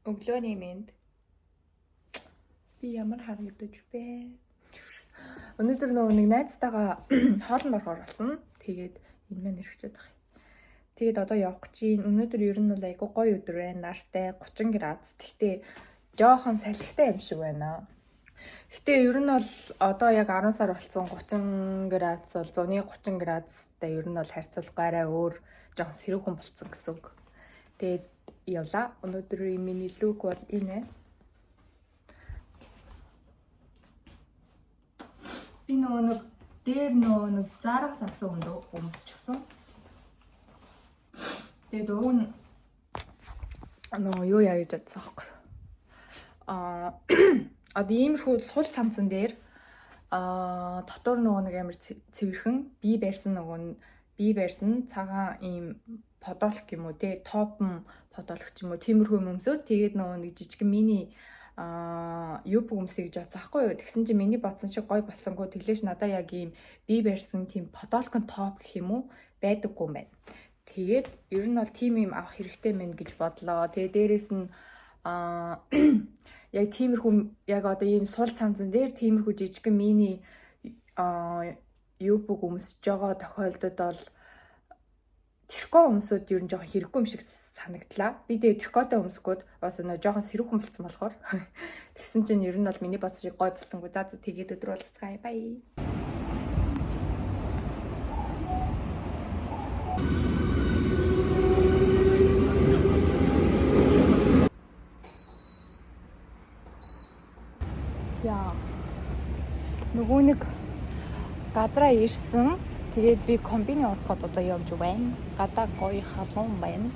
Өглөөний мэнд. Би ямар харагдаж бэ? Өнөөдөр нэг найзтайгаа хоолнд орохоор болсон. Тэгээд энэ мань хэрэгчээд байгаа. Тэгээд одоо явах гэж байна. Өнөөдөр ер нь бол айгүй гоё өдөр байна. Нартай 30 градус. Тэгтээ жоохон салхитай юм шиг байна. Гэтэ ер нь бол одоо яг 10 сар болсон 30 градус бол зуны 30 градустай ер нь бол харьцуулахгүй арай өөр жоохон сэрүүхэн болсон гэсэн үг. Тэгээд явла. Өнөөдрийн миний лук бол энэ. Би нэг дээр нэг зааргаас авсан өмсчихсөн. Тэгээд өвн юу яа гэж бодсон аахгүй. Одоо иймэрхүү сул цамцан дээр дотор нэг амар цэвэрхэн бие барьсан цагаан ийм подолк юм уу те топн подолк ч юм уу тиймэрхүү өмсөд тэгээд нэг жижиг мини юб өмсөе гэж бодсаахгүй юу. Тэгсэн чинь миний бодсон шиг гоё болсонгүй. Тэглээш надаа яг ийм бие барьсан тийм подолкон топ гэх юм уу байдаггүй юм байна. Тэгээд ер нь бол тим юм авах хэрэгтэй мэн гэж бодлоо. Тэгээд дээрэс нь яг тиймэрхүү яг одоо ийм сул цамцан дээр тиймэрхүү жижигэн мини юб өмсөж байгаа тохиолдолд бол трикот өмсөд ер нь жоохон хэрэггүй юм шиг санагдлаа. Би тэгээ трикотой өмсгөөд бас нэг жоохон сэрүүхэн болсон болохоор тэгсэн чинь ер нь бол миний бодсон шиг гоё болсонгүй. За тэгээд өдөр болцгаая. Бай. За. Нөгөө нэг газараа ирсэн. Тэгээд би комбины орох гээд одоо явж байна. Гадаа гоё халуун байна.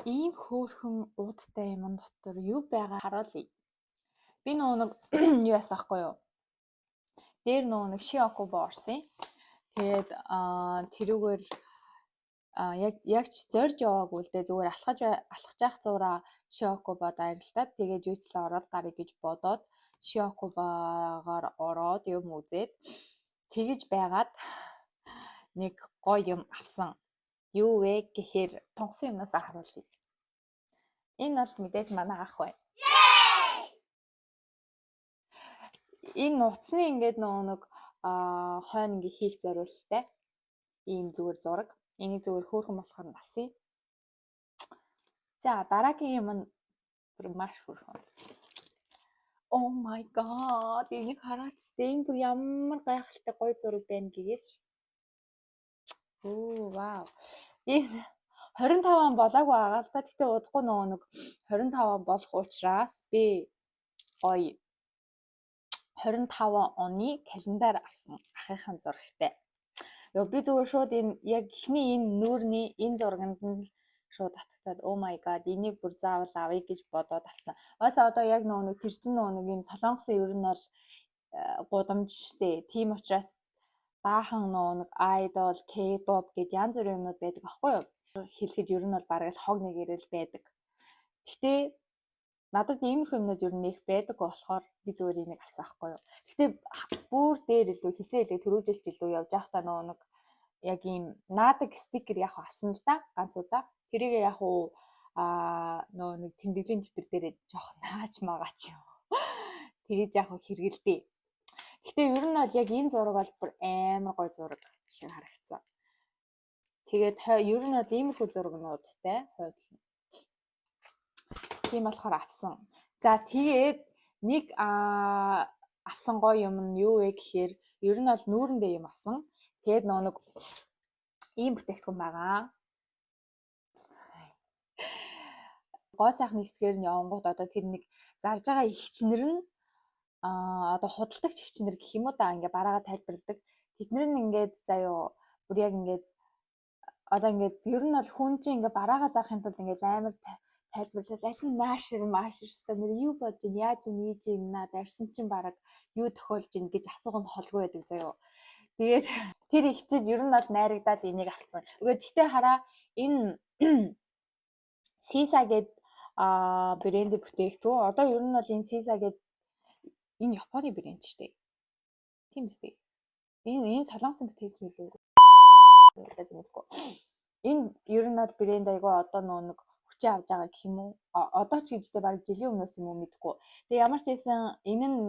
Ийм хөөрхөн уудтай юм дотор юу байгаа харуулъя. Би нэг юу ясаахгүй юу. Дээр нэг Шиокубо орсон. Тэгээд тэрүүгээр яг ч зорж яваагүй л дээ зүгээр алхаж явах зураа Шиокубод арилтаад тэгээд юуцлаа ороод гарыг гэж бодоод Шиокубагаар ороод юм үзээд тэгэж байгаад нэг гоё юм авсан. Юу вэ гэхээр тонгсон юмнаас харуулъя. Энэ бол мэдээж манай ах бай. Энэ нууцны ингээд нэг хойно ингээ хийх зориулттай ийм зүгээр зураг. Энийг зүгээр хөөрхөн болохоор нь авсан. За дараагийн юм нь маш хөөрхөн. Oh my god. Энийг хараач. Энэ бүр ямар гайхалтай гоё зураг байна гэгээч. Оо вау. Энэ 25 он болоогүй байгаа л та. Гэтэ удахгүй нөгөө нэг 25 он болох учраас би гоё 25 оны календар авсан ахыхын зурагтай. Би зүгээр шууд энэ яг ихний энэ нүүрний энэ зурганд нь шууд татагтаад oh my god энийг бүр заавал авъя гэж бодоод авсан. Угаасаа одоо яг нэг тэр чин нэг юм солонгосын ер нь бол гудамж штэ. Тийм учраас баахан нэг idol, K-pop гэд янз бүрийн юмнууд байдаг аахгүй юу? Хэлэхэд ер нь бол бараг л хог нэгээрэл байдаг. Гэхдээ надад иймэрхүү юмнууд ер нь их байдаг болохоор би зүгээр энийг авсан аахгүй юу. Гэхдээ бүр дээр илүү хизээ илүү төрөөжилж илүү явж байхдаа нэг яг ийм наадаг стикер яг авсан л да ганц удаа. Тэрийг яг нэг тэмдэглэлийн дэвтэр дээр жоох нааж магаа ч юм. Тэгээд яг хэрэгэлдэй. Гэтэ ер нь бол яг энэ зураг бол бүр амар гоё зураг шиг харагдсан. Тэгээд ер нь бол иймэрхүү зурагнуудтай хойдлоо. Тийм болохоор авсан. За тэгээд нэг авсан гоё юм нь юу вэ гэхээр ер нь бол нүүрэндээ юм авсан. Тэгээд нэг ийм бүтээгдэхүүн байгаа. Гоо сайхны хэсгээр нь явангууд одоо тэр нэг зарж байгаа ихчнэр нь одоо худалдагч ихчнэр гэх юм уу да ингээ бараагаа тайлбарладаг. Тэднэр нь ингээд заяо бүр яг ингээд одоо ингээд ер нь бол хүн чинь ингээ бараагаа зарахын тулд ингээ амар тайлбарлаад аль нь наашир мааширстай нэр юу бодож ин яаж ийж юм наад арьсан чинь бараг юу тохиолж ин гэж асууганд холгүй байдаг заяо. Тэгээд тэр ихчэд ер нь бол найрагдаад энийг авцсан. Гэхдээ хараа энэ Sisa гэд брэнд бүтээгдэхүүн одоо ер нь бол энэ Sisa гэд энэ Японы брэнд шүү дээ. Тийм үстэй. Энэ солонгосын бүтээгдэхүүн үлээ. Энэ ер нь бол брэнд айгаа одоо нэг хүчээ авч байгаа гэх юм уу? Одоо ч гэжтэй баг жилийн өмнөөс юм уу мэдэхгүй. Тэгээ ямар ч байсан энэ нь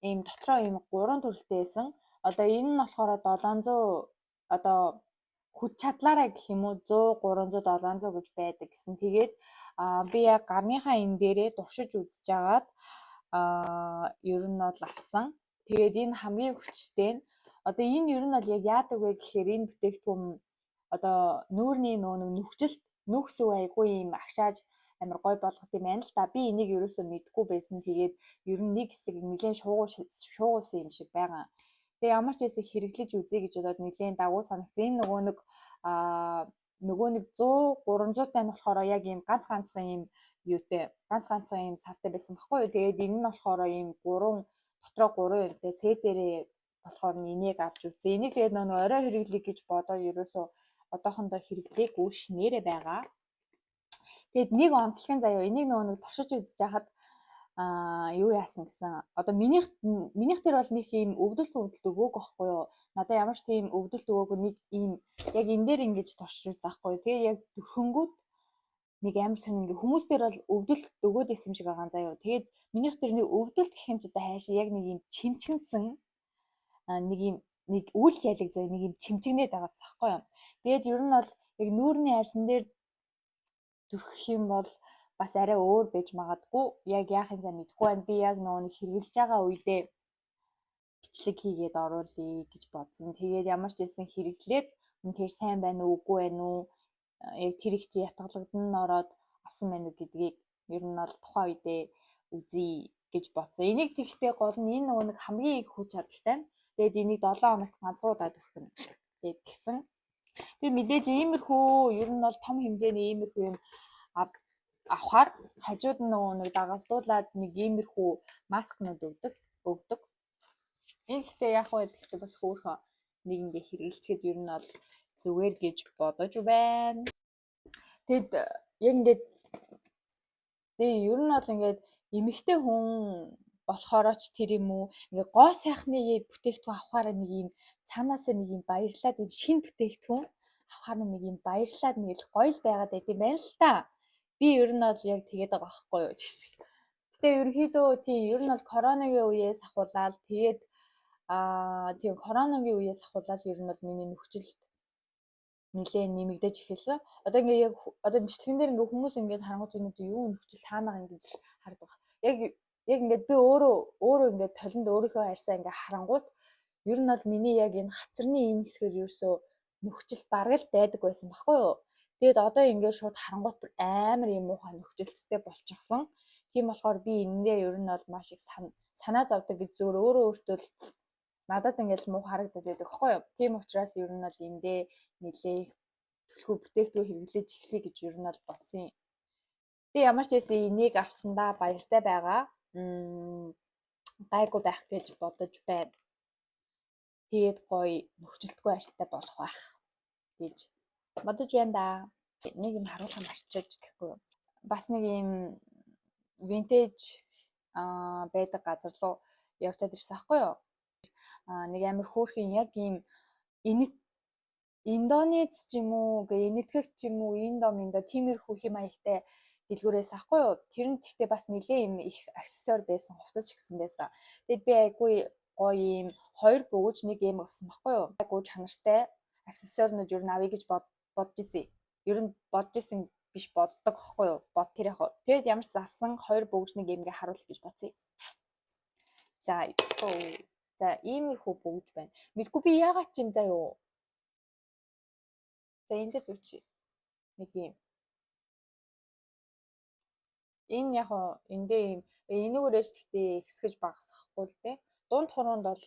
ийм дотроо ийм 3 төрөлтэй байсан. Одоо энэ нь болохоор 700 одоо хүч чадлаараа гэх юм уу 100 300 700 гэж байдаг гэсэн. Тэгээд би яг гарныхаа энэ дээрээ туршиж үзэж агаад ер нь бол авсан. Тэгээд энэ хамгийн хүчтэй нь одоо энэ ер нь бол яг яадаг вэ гэхээр энэ бүтээгдэхүүн одоо нүүрний нөхцөлт нөхс үе айгүй юм агшааж амар гой болгох юм байна л да. Би энийг ерөөсөө мэдгүй байсан. Тэгээд ер нь нэг хэсэг нэлээд шуугуулсан юм шиг байгаа. Тэгээ ямар ч хэсэг хэрэглэж үзье гэж бодоод нэлээд дагуу санагцсан. Энэ нөгөө нэг 100 300 тань болохоор яг ийм ганцхан юм юутэй ганцхан юм савтай байсан баггүй юу. Тэгээд энэ нь болохоор ийм 3 дотроо 3 юмтай сетэрээ болохоор энийг авч үзье. Энийг тэгээд нөгөө орой хэрэглэе гэж бодоод ерөөсөө одоохондоо хэрэглээгүй шинээрээ байгаа. Тэгээд нэг онцлогийн заяа энийг нөгөө туршиж үзэж хахад юу яасан гэсэн. Одоо минийх тэр бол нэг юм өвдөлт өгөөг байхгүй юу. Надаа ямар ч тийм өвдөлт өгөөг нэг ийм яг энэ дээр ингэж туршиж үзэхгүй. Тэгээ яг дөрхөнгүүд нэг амар сонь ингээ хүмүүс дээр бол өвдөлт өгөөд исэн шиг байгаа заяа. Тэгээд минийх тэр нэг өвдөлт гэх юм ч одоо хайшаа яг нэг юм чимчгэнсэн нэг үйл ялэг заяа нэг юм чимчгнээд байгаа захгүй юу. Тэгээд ер нь бол яг нүүрний арьсан дээр дүрхэх юм бол бас арай өөр байж магадгүй. Яг яахын сайн мэдэхгүй байна. Би яг нөгөө хэрэгжилж байгаа үедээ бичлэг хийгээд оруулъя гэж бодсон. Тэгээд ямар ч байсан хэрэглээд үнэхээр сайн байна уу, үгүй байна уу? Яг тэр их чи ятгалагдсан ороод авсан байна уу гэдгийг ер нь бол тухайн үедээ үзье гэж бодсон. Энийг тэгтээ гол нь энэ нөгөө нэг хамгийн их хүч чадалтай. Тэгээд энийг 7 хоногт ганцуудаад өгөх нь гэсэн. Би мэдээж иймэрхүү ер нь бол том хэмжээний иймэрхүү юм авахаар хажууд нь нөгөө нэг дагалдуулаад нэг иймэрхүү маскнууд өгдөг. Энэ гэхдээ яг уу гэхдээ бас хөөрхөн нэг ингээ хэрэглэхэд ер нь бол зүгээр гэж бодож байна. Тэгэд яг ингээд ер нь бол ингээд эмэгтэй хүн болохоор ч тэр юм уу ингээ гоо сайхны бүтээгдэхүүн авахаараа нэг юм цаанаасаа нэг юм баярлаад юм шинэ бүтээгдэхүүн авахаараа нэг юм баярлаад нэг л гоё л байгаад байт юм байна л та. Би ер нь бол яг тэгээд байгаа байхгүй юу гэж. Гэтэ ерөнхийдөө тийм ер нь бол коронагийн үеэс ахуулаад тэгээд тийм коронагийн үеэс ахуулаад ер нь бол миний нөхцөл нэлээд нэмэгдэж эхэлсэн. Одоо ингээ яг одоо бичлэгэн дээр ингээ хүмүүс ингээд харангуй зүйнүүд юу нөхцөл таанаа ингэж хардаг. Яг ингээд би өөрөө ингээд толинд өөрийнхөө харьсаа ингээ харангуут ер нь бол миний яг энэ хацарны энэ хэсгээр ерөөсөө нөхцөл бараг л байдаг байсан баггүй юу. Тэгээд одоо ингээд шууд харангуут амар юм уухай нөхцөлттэй болчихсон. Тийм болохоор би энэндээ ер нь бол маш их санаа зовдөг гэж зөөр өөрөө өөртөө надад ингээд муу харагдаад байдаг байхгүй юу. Тийм учраас ер нь бол эндээ нэлээ төлхөө бүтээгдэхүүн хэрэглэж эхлэе гэж ер нь бол бодсон юм. Би ямар ч байсан энийг авсандаа баяртай байгаа. Гайгүй байх гэж бодож байна. Тэгээд гоё нөхцөлтгүй арьстай болох байх гэж бодож байна да. Нэг юм харуулах марчиж гэхгүй. Бас нэг юм винтэж байдаг газар руу явчаад ирсэн байхгүй юу? Нэг амар хөөрхөн яг ийм Индонез ч юм уу, энэтхэг ч юм уу, Индо тиймэрхүү хэм маягтай дэлгүүрээс ахгүй юу? Тэр нь гэхдээ бас нэлээ юм их аксессуар байсан, хувцас ч гэсэн байсан. Тэгэд би айгүй гоё юм 2 бөгөөж нэг юм авсан байхгүй юу? Айгүй чанартай аксессуарнууд ер нь авъя гэж бодож ирсэн. Ер нь бодож ирсэн биш боддог байхгүй юу? Бод тэр яг. Тэгэд ямар ч авсан 2 бөгөөж нэг юмгээ харуулах гэж бодсон. За иймэрхүү бөгж байна. Мэдгүй би яагаад ч юм заа юу. За энд дээр зүчи. Нэг юм. Энэ яг эндээ юм энүүгээрээс гэхдээ ихсгэж багасгахгүй л дээ. Дунд хуруунд бол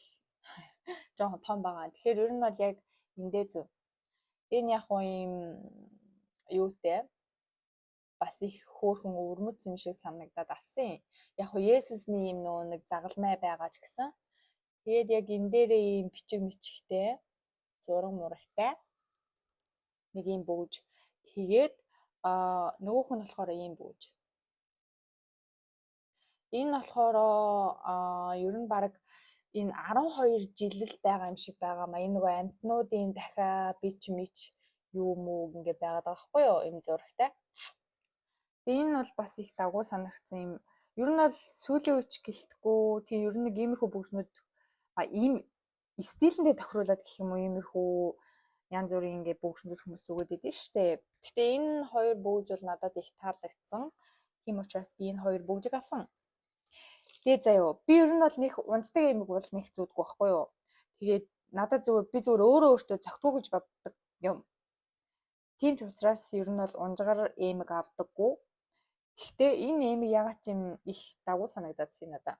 жоохон том байгаа. Тэгэхээр ер нь бол яг эндээ зөв. Энэ яг юм юутэй бас их хөөрхөн өвөрмөц юм шиг санагдаад авсан. Яг Есүсний юм нөө нэг загалмай байгаа ч гэсэн. Тэгээд яг энэ дээрээ ийм бичиг мичгтэй зураг мурагтай нэг юм бөгж. Тэгээд нөгөөх нь болохоор ийм бөгж. Энэ болохоор ер нь баг энэ 12 жил л байгаа юм шиг байгаа ма. Энэ нөгөө амтнуудын дахиа бич мич юу мүү ингэ байгаад байгаа байхгүй юу? Ийм зурагтай. Энэ бол бас их дагуу санагдсан юм. Ер нь бол сүүлийн үеч гэлтгүү тийм ер нь нэг иймэрхүү бөгжнүүд ийм стилэндээ тохируулаад гэх юм уу иймэрхүү янз бүрийн ингээ бөгжнүүд хүмүүс зүгээд идэв штэ. Гэтэ энэ хоёр бөгж бол надад их таалагдсан. Тийм учраас би энэ хоёр бөгжиг авсан. Тэгээ заяо. Би ер нь бол нэг унждаг юм бол нэг зүудгүй байхгүй юу. Тэгээд надад зүгээр би зүгээр өөртөө зохтгоо гэж боддог юм. Тийм ч учраас ер нь бол унжгаар эмэг авдаггүй. Гэхдээ энэ эмэг ягаад ч юм их дагуу санагдаадсэн надад.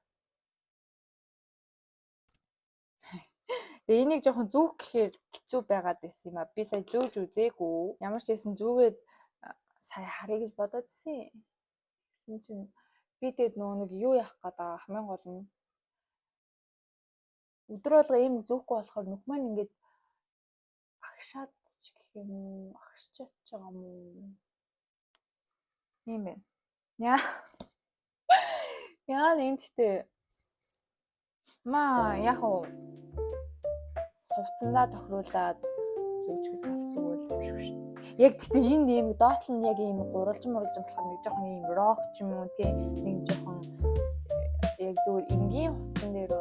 Тэгээ энийг жоохон зүүх гэхээр хэцүү байгаад байсан юм а. Би сая зүүж үзээгүй. Ямар ч байсан зүүгээд сая харъя гэж бодоодсэн. Тэгсэн чинь би тэгэд нөгөө нэг юу яах гээд хамгийн гол нь өдөр болго ийм зүүхгүй болохоор нүх маань ингээд агшаад ч гэх юм уу, агшчаач байгаа юм уу. Тийм байна. Яа энэ гэхдээ яг хувцсандаа тохируулаад зүүжгэд болцсон юм шиг шүү дээ. Яг гэхдээ энэ юм доотлол нь яг ийм гурвалжин болохоор нэг жоохон ийм рок ч юм уу тий нэг жоохон яг зүгээр энгийн хувцсан дээр